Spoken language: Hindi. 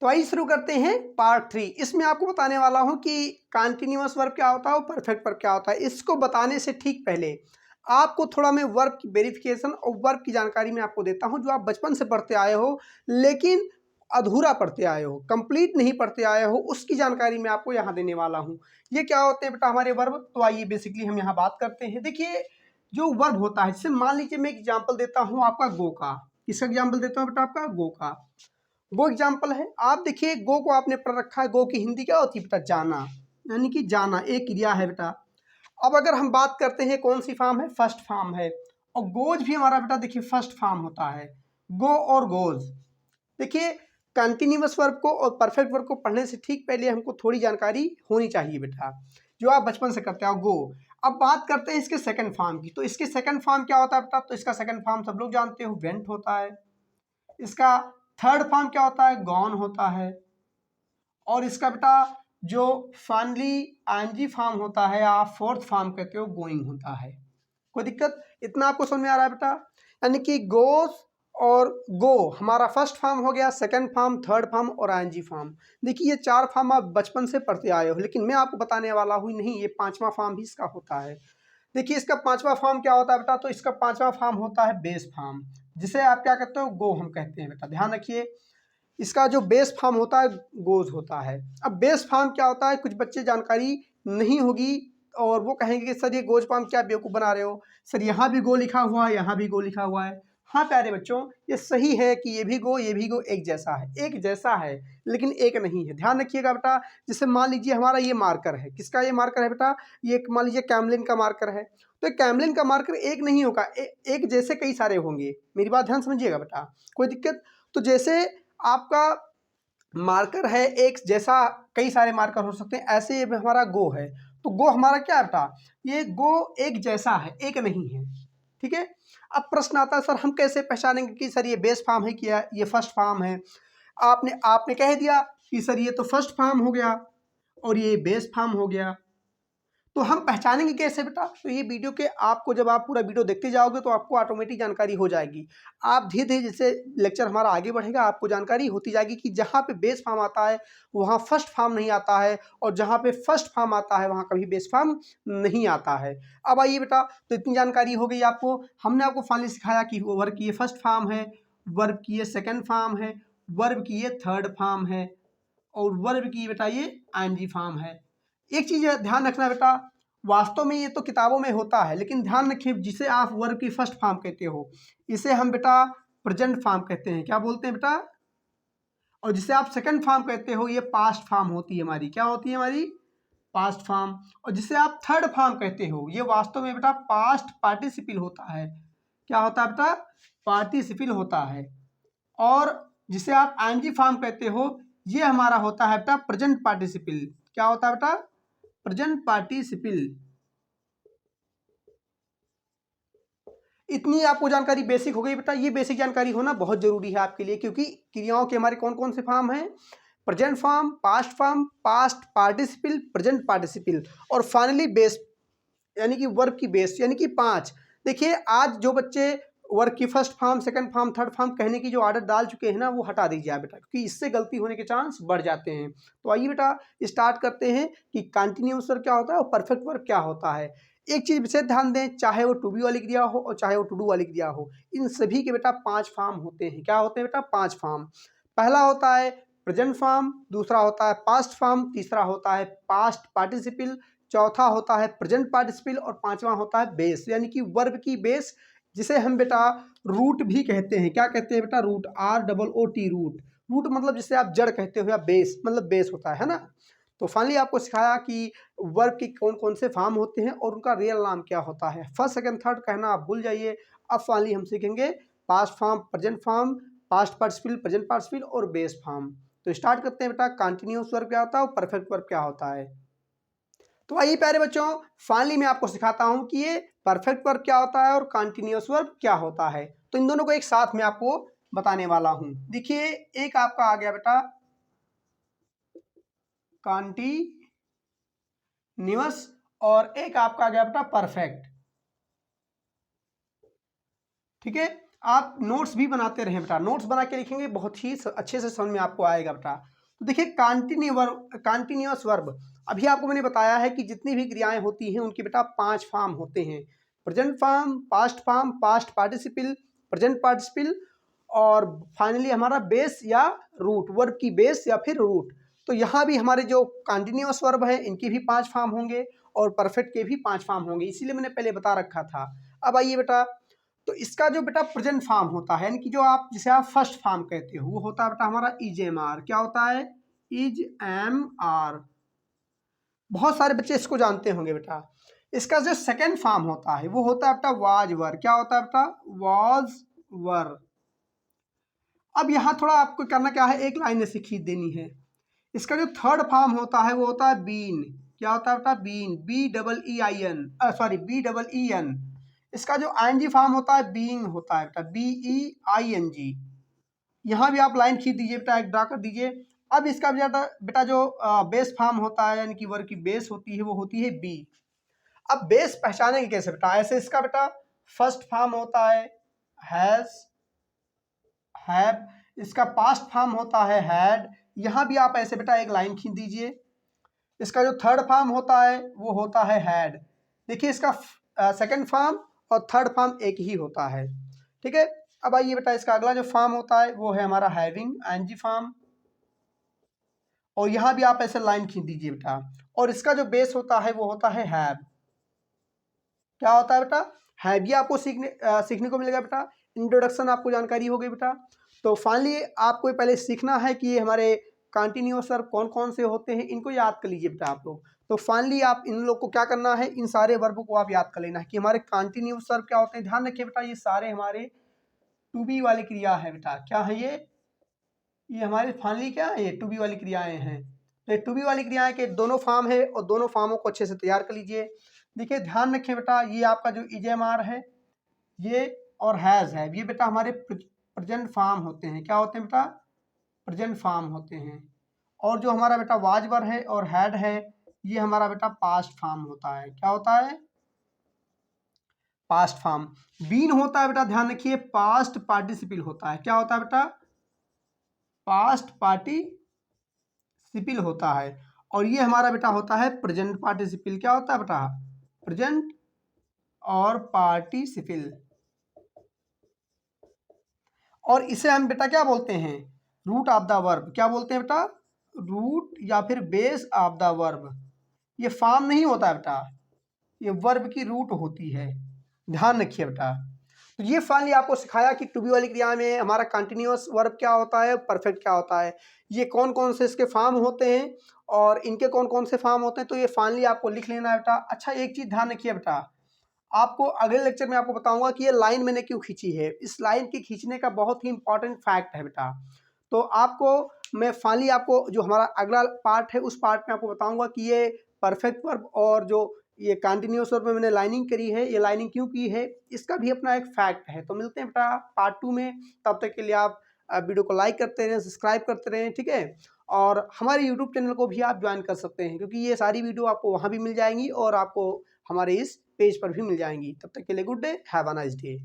तो आइए शुरू करते हैं पार्ट 3। इसमें आपको बताने वाला हूं कि कंटिन्यूअस वर्ब क्या होता है और परफेक्ट वर्ब क्या होता है। इसको बताने से ठीक पहले आपको थोड़ा मैं वर्ब की वेरिफिकेशन और वर्ब की जानकारी मैं आपको देता हूं, जो आप बचपन से पढ़ते आए हो लेकिन अधूरा पढ़ते आए हो, कंप्लीट नहीं पढ़ते आए हो, उसकी जानकारी मैं आपको यहाँ देने वाला हूँ। ये क्या होते हैं बेटा हमारे वर्ब। तो आइए बेसिकली हम यहाँ बात करते हैं। देखिए जो वर्ब होता है, जैसे मान लीजिए मैं एग्जाम्पल देता हूँ आपका गो का। किसका एग्जाम्पल देता हूँ बेटा? आपका गो का। वो एग्जाम्पल है, आप देखिए गो को आपने पढ़ रखा है। गो की हिंदी क्या होती है बेटा? जाना, यानी कि जाना एक क्रिया है बेटा। अब अगर हम बात करते हैं कौन सी फॉर्म है? फर्स्ट फॉर्म है। और गोज भी हमारा बेटा देखिए फर्स्ट फॉर्म होता है, गो और गोज। देखिए कंटिन्यूअस वर्ब को और परफेक्ट वर्ब को पढ़ने से ठीक पहले हमको थोड़ी जानकारी होनी चाहिए बेटा, जो आप बचपन से करते हो गो। अब बात करते हैं इसके सेकंड फॉर्म की। तो इसके सेकंड फॉर्म क्या होता है बेटा? तो इसका सेकंड फॉर्म सब लोग जानते हो, वेंट होता है। इसका थर्ड फॉर्म क्या होता है? गॉन होता है। और इसका बेटा जो फाइनली आईएनजी फॉर्म होता है, आप फोर्थ फॉर्म कहते हो, गोइंग होता है। कोई दिक्कत? इतना आपको समझ में आ रहा है बेटा? यानी कि गोस और गो हमारा फर्स्ट फॉर्म हो गया, सेकंड फॉर्म, थर्ड फॉर्म और आईएनजी फॉर्म। देखिए ये चार फॉर्म आप बचपन से पढ़ते आए हो, लेकिन मैं आपको बताने वाला हूँ नहीं, ये पांचवा फॉर्म भी इसका होता है। देखिए इसका पांचवा फॉर्म क्या होता है बेटा? तो इसका पांचवा फॉर्म होता है बेस फॉर्म, जिसे आप क्या कहते हो? गो हम कहते हैं बेटा। ध्यान रखिए इसका जो बेस फॉर्म होता है गोज होता है। अब बेस फॉर्म क्या होता है? कुछ बच्चे जानकारी नहीं होगी और वो कहेंगे कि सर ये गोज फॉर्म क्या बेवकूफ़ बना रहे हो, सर यहाँ भी गो लिखा हुआ है, यहाँ भी गो लिखा हुआ है। हाँ प्यारे बच्चों, ये सही है कि ये भी गो एक जैसा है, एक जैसा है लेकिन एक नहीं है। ध्यान रखिएगा बेटा। जैसे मान लीजिए हमारा ये मार्कर है, किसका ये मार्कर है बेटा? ये मान लीजिए कैमलिन का मार्कर है। तो कैमलिन का मार्कर एक नहीं होगा, एक जैसे कई सारे होंगे। मेरी बात ध्यान समझिएगा बेटा, कोई दिक्कत? तो जैसे आपका मार्कर है एक जैसा, कई सारे मार्कर हो सकते हैं, ऐसे ये हमारा गो है। तो गो हमारा क्या बेटा? ये गो एक जैसा है, एक नहीं है। ठीक है। अब प्रश्न आता है सर हम कैसे पहचानेंगे कि सर ये बेस फॉर्म है कि ये फर्स्ट फॉर्म है? आपने आपने कह दिया कि सर ये तो फर्स्ट फॉर्म हो गया और ये बेस फॉर्म हो गया। तो हम पहचानेंगे कैसे बेटा? तो ये वीडियो के आपको जब आप पूरा वीडियो देखते जाओगे तो आपको ऑटोमेटिक जानकारी हो जाएगी। आप धीरे धीरे जैसे लेक्चर हमारा आगे बढ़ेगा आपको जानकारी होती जाएगी कि जहाँ पे बेस फॉर्म आता है वहाँ फर्स्ट फॉर्म नहीं आता है, और जहाँ पे फर्स्ट फॉर्म आता है वहाँ कभी बेस फॉर्म नहीं आता है। अब आइए बेटा, तो इतनी जानकारी हो गई आपको। हमने आपको फाइनली सिखाया कि वर्ब की ये फर्स्ट फॉर्म है, वर्ब की ये सेकेंड फॉर्म है, वर्ब की ये थर्ड फॉर्म है, और वर्ब की बेटा ये आईएनजी फॉर्म है। एक चीज ध्यान रखना बेटा, वास्तव में ये तो किताबों में होता है, लेकिन ध्यान रखिए जिसे आप वर्ब की फर्स्ट फॉर्म कहते हो इसे हम बेटा प्रेजेंट फॉर्म कहते हैं। क्या बोलते हैं बेटा? और जिसे आप सेकंड फॉर्म कहते हो ये पास्ट फॉर्म होती है हमारी। क्या होती है हमारी? Past form. और जिसे आप थर्ड फॉर्म कहते हो ये वास्तव में बेटा पास्ट पार्टिसिपल होता है। क्या होता है बेटा? पार्टिसिपल होता है। और जिसे आप आईएनजी फॉर्म कहते हो ये हमारा होता है बेटा प्रेजेंट पार्टिसिपल। क्या होता है बेटा? Present participle. इतनी आपको जानकारी बेसिक हो गई बेटा। ये बेसिक जानकारी होना बहुत जरूरी है आपके लिए, क्योंकि क्रियाओं के हमारे कौन कौन से फॉर्म हैं? Present form, past participle, present participle और फाइनली बेस, यानी कि वर्ब की बेस, यानी कि 5। देखिए आज जो बच्चे वर्ब की first form, second form, third form कहने की जो आदत डाल चुके हैं ना, वो हटा दीजिए आप बेटा, क्योंकि इससे गलती होने के चांस बढ़ जाते हैं। तो आइए बेटा स्टार्ट करते हैं कि कंटिन्यूअस वर्ब क्या होता है और परफेक्ट वर्ब क्या होता है। एक चीज विशेष ध्यान दें, चाहे वो टू बी वाली क्रिया हो और चाहे वो टू डू वाली क्रिया हो, इन सभी के बेटा 5 फॉर्म होते हैं। क्या होते हैं बेटा? 5 फॉर्म। पहला होता है प्रेजेंट फॉर्म, दूसरा होता है पास्ट फॉर्म, तीसरा होता है पास्ट पार्टिसिपल, चौथा होता है प्रेजेंट पार्टिसिपल और पांचवा होता है बेस, यानी कि वर्ब की बेस, जिसे हम बेटा रूट भी कहते हैं। क्या कहते हैं बेटा? Root, ROOT, root. रूट मतलब जिसे आप जड़ कहते हो, या बेस मतलब बेस होता है ना। तो फाइनली आपको सिखाया कि वर्ब के कौन कौन से फॉर्म होते हैं और उनका रियल नाम क्या होता है। फर्स्ट सेकंड थर्ड कहना आप भूल जाइए। अब फाइनली हम सीखेंगे past form, present form, past participle, present participle और बेस फॉर्म। तो स्टार्ट करते हैं बेटा, कंटिन्यूअस वर्ब क्या होता है और परफेक्ट वर्ब क्या होता है। तो आइए प्यारे बच्चों, फाइनली मैं आपको सिखाता हूं कि ये परफेक्ट वर्ब क्या होता है और कंटिन्यूअस वर्ब क्या होता है। तो इन दोनों को एक साथ में आपको बताने वाला हूं। देखिए एक आपका आ गया बेटा कंटिन्यूअस और एक आपका आ गया बेटा परफेक्ट। ठीक है। आप नोट्स भी बनाते रहें बेटा, नोट्स बना के लिखेंगे बहुत ही अच्छे से समझ में आपको आएगा बेटा। तो देखिए कंटिन्यूअस वर्ब, अभी आपको मैंने बताया है कि जितनी भी क्रियाएं होती हैं उनके बेटा 5 फॉर्म होते हैं, present form, past participle, present participle और फाइनली हमारा बेस या रूट, वर्ब की बेस या फिर रूट। तो यहाँ भी हमारे जो कंटिन्यूअस वर्ब है इनके भी 5 फॉर्म होंगे और परफेक्ट के भी 5 फॉर्म होंगे, इसीलिए मैंने पहले बता रखा था। अब आइए बेटा, तो इसका जो बेटा प्रेजेंट फॉर्म होता है, यानी कि जो आप जिसे आप फर्स्ट फॉर्म कहते हो, वो होता है बेटा हमारा इज एम आर। क्या होता है? Is M R. बहुत सारे बच्चे इसको जानते होंगे बेटा। इसका जो सेकंड फॉर्म होता है वो होता है बेटा वाज वर। क्या होता है बेटा? वाज वर। अब यहाँ थोड़ा आपको करना क्या है, एक लाइन ऐसे खींच देनी है। इसका जो थर्ड फॉर्म होता है वो होता है बीन। क्या होता है बेटा? Bean, B double E I N, sorry B double E N. इसका जो आईएनजी फॉर्म होता है बीइंग होता है बेटा, B E I N G. यहाँ भी आप लाइन खींच दीजिए बेटा, एक ड्रा कर दीजिए। अब इसका बेटा जो बेस फॉर्म होता है, यानी कि वर्ड की बेस होती है, वो होती है बी। अब बेस पहचानेंगे कैसे बेटा? ऐसे इसका बेटा फर्स्ट फॉर्म होता है हैज, हैव। इसका पास्ट फॉर्म होता है हैड। यहाँ भी आप ऐसे बेटा एक लाइन खींच दीजिए। इसका जो थर्ड फॉर्म होता है वो होता है हैड। देखिए इसका सेकंड फॉर्म और थर्ड फॉर्म एक ही होता है, ठीक है। अब आइए बेटा, इसका अगला जो फॉर्म होता है वो है हमारा हैविंग, आईएनजी फॉर्म। और यहाँ भी आप ऐसे लाइन खींच दीजिए बेटा। और इसका जो बेस होता है वो होता है हैव। क्या होता है बेटा? हैव। ये आपको सीखने को मिलेगा बेटा। इंट्रोडक्शन आपको जानकारी हो गई बेटा। तो फाइनली आपको पहले सीखना है कि ये हमारे कंटिन्यूअस वर्ब कौन कौन से होते हैं, इनको याद कर लीजिए बेटा आप लोग। तो फाइनली आप इन लोग को क्या करना है, इन सारे वर्बों को आप याद कर लेना है कि हमारे कंटिन्यूअस वर्ब क्या होते हैं। ध्यान रखिए बेटा, ये सारे हमारे टू बी वाली क्रिया है बेटा। क्या है ये हमारे फाइनली क्या है, ये टू बी वाली क्रियाएं हैं। तो टू बी वाली क्रियाएं के दोनों फॉर्म है और दोनों फॉर्मों को अच्छे से तैयार कर लीजिए। देखिए ध्यान रखिए बेटा, ये आपका जो इजेएमआर है ये और हैज है, ये बेटा हमारे प्रेजेंट फॉर्म होते हैं। क्या होते हैं बेटा? प्रेजेंट फॉर्म होते हैं। और जो हमारा बेटा वाजवर है और हैड है, ये हमारा बेटा पास्ट फॉर्म होता है। क्या होता है? Past form. बीन होता है बेटा, ध्यान रखिए, पास्ट पार्टिसिपल होता है। क्या होता है बेटा? पास्ट पार्टिसिपल होता है। और ये हमारा बेटा होता है प्रेजेंट पार्टिसिपल। क्या होता है बेटा? प्रेजेंट और पार्टिसिपल। और इसे हम बेटा क्या बोलते हैं? Root of the verb. क्या बोलते हैं बेटा? रूट या फिर बेस ऑफ द वर्ब। ये फॉर्म नहीं होता बेटा, ये वर्ब की रूट होती है। ध्यान रखिए बेटा। तो ये फाइनली आपको सिखाया कि टू बी वाली क्रिया में हमारा कंटिन्यूअस वर्ब क्या होता है, परफेक्ट क्या होता है, ये कौन कौन से इसके फॉर्म होते हैं और इनके कौन कौन से फॉर्म होते हैं। तो ये फाइनली आपको लिख लेना है बेटा। अच्छा, एक चीज़ ध्यान रखिए बेटा, आपको अगले लेक्चर में आपको बताऊंगा कि ये लाइन मैंने क्यों खींची है। इस लाइन के खींचने का बहुत ही इंपॉर्टेंट फैक्ट है बेटा। तो आपको मैं फाइनली आपको जो हमारा अगला पार्ट है उस पार्ट में आपको बताऊंगा कि ये परफेक्ट वर्ब और जो ये कंटिन्यूअस वर्ब में मैंने लाइनिंग करी है, ये लाइनिंग क्यों की है, इसका भी अपना एक फैक्ट है। तो मिलते हैं बेटा पार्ट 2 में। तब तक के लिए आप वीडियो को लाइक करते रहें, सब्सक्राइब करते रहें, ठीक है। और हमारे यूट्यूब चैनल को भी आप ज्वाइन कर सकते हैं, क्योंकि ये सारी वीडियो आपको वहाँ भी मिल जाएंगी और आपको हमारे इस पेज पर भी मिल जाएंगी। तब तक के लिए good day, have a nice day.